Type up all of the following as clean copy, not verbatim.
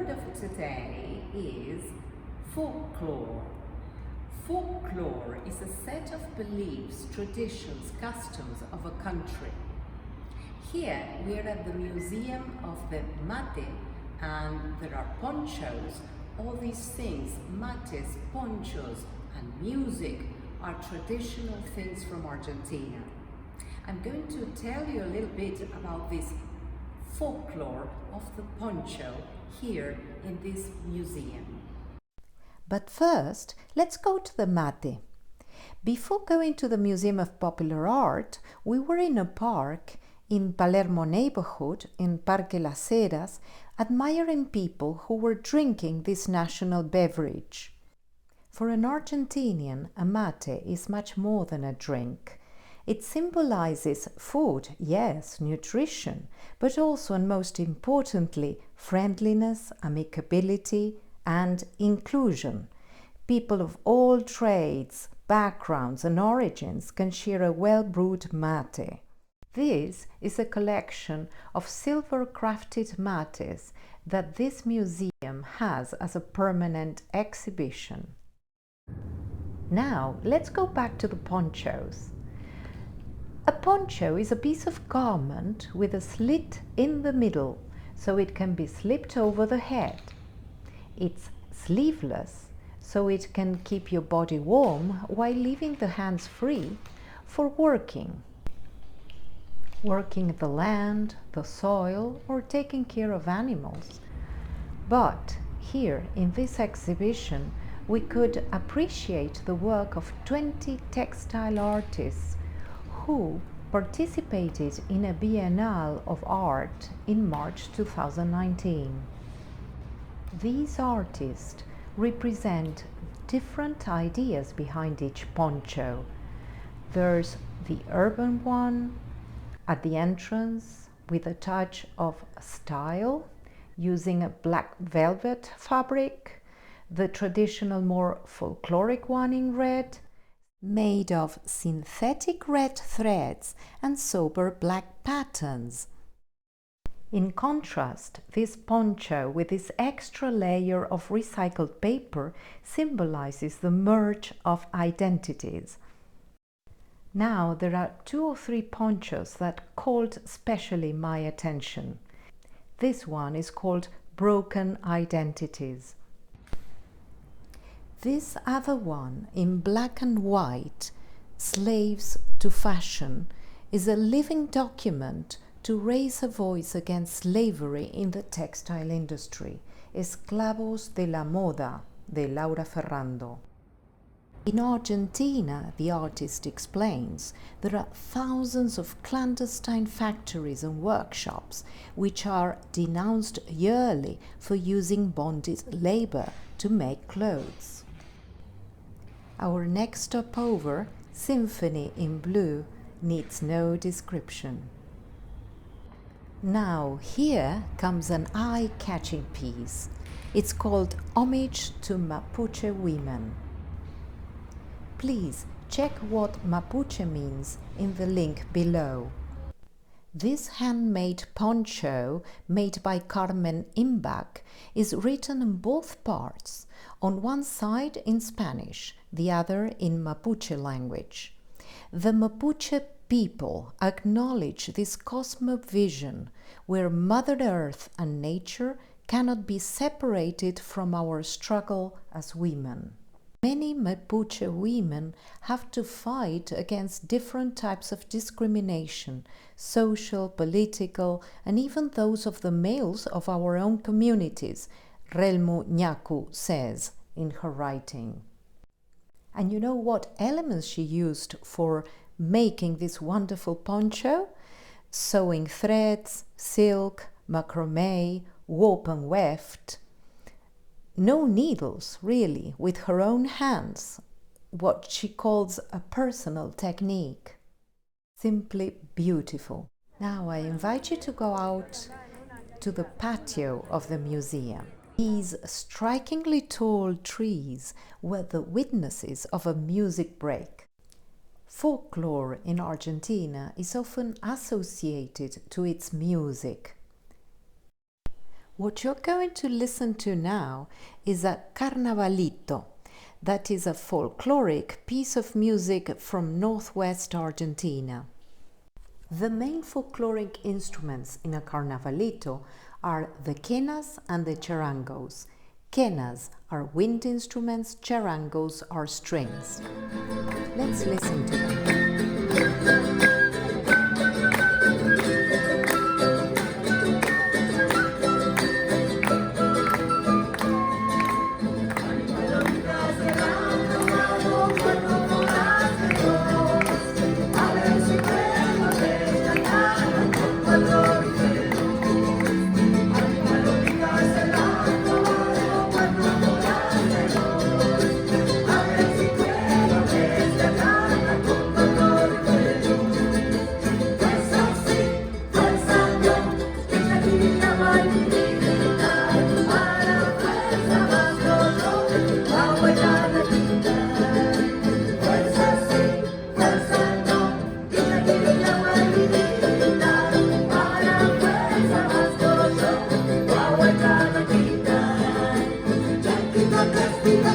word of today is folklore. Folklore is a set of beliefs, traditions, customs of a country. Here we are at the Museum of the Mate, and there are ponchos. All these things, mates, ponchos, and music are traditional things from Argentina. I'm going to tell you a little bit about this folklore of the poncho here in this museum. But first, let's go to the mate. Before going to the Museum of Popular Art, we were in a park in Palermo neighborhood, in Parque Las Heras, admiring people who were drinking this national beverage. For an Argentinian, a mate is much more than a drink. It symbolizes food, yes, nutrition, but also and most importantly, friendliness, amicability, and inclusion. People of all trades, backgrounds, and origins can share a well-brewed mate. This is a collection of silver-crafted mates that this museum has as a permanent exhibition. Now, let's go back to the ponchos. A poncho is a piece of garment with a slit in the middle, so it can be slipped over the head. It's sleeveless, so it can keep your body warm while leaving the hands free for working the land, the soil, or taking care of animals. But here in this exhibition, we could appreciate the work of 20 textile artists who participated in a Biennale of Art in March 2019. These artists represent different ideas behind each poncho. There's the urban one at the entrance with a touch of style, using a black velvet fabric, the traditional more folkloric one in red, made of synthetic red threads and sober black patterns. In contrast, this poncho with this extra layer of recycled paper symbolizes the merge of identities. Now there are 2 or 3 ponchos that called specially my attention. This one is called Broken Identities. This other one, in black and white, Slaves to Fashion, is a living document to raise a voice against slavery in the textile industry. Esclavos de la Moda, de Laura Ferrando. In Argentina, the artist explains, there are thousands of clandestine factories and workshops which are denounced yearly for using bonded labor to make clothes. Our next stopover, Symphony in Blue, needs no description. Now here comes an eye-catching piece. It's called Homage to Mapuche Women. Please check what Mapuche means in the link below. This handmade poncho, made by Carmen Imbach, is written in both parts, on one side in Spanish, the other in Mapuche language. The Mapuche people acknowledge this cosmovision where Mother Earth and nature cannot be separated from our struggle as women. Many Mapuche women have to fight against different types of discrimination, social, political, and even those of the males of our own communities, Relmu Nyaku says in her writing. And you know what elements she used for making this wonderful poncho? Sewing threads, silk, macrame, warp and weft. No needles, really, with her own hands, what she calls a personal technique. Simply beautiful. Now I invite you to go out to the patio of the museum. These strikingly tall trees were the witnesses of a music break. Folklore in Argentina is often associated to its music. What you're going to listen to now is a carnavalito, that is a folkloric piece of music from northwest Argentina. The main folkloric instruments in a carnavalito are the quenas and the charangos. Quenas are wind instruments, charangos are strings. Let's listen to them.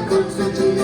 Con su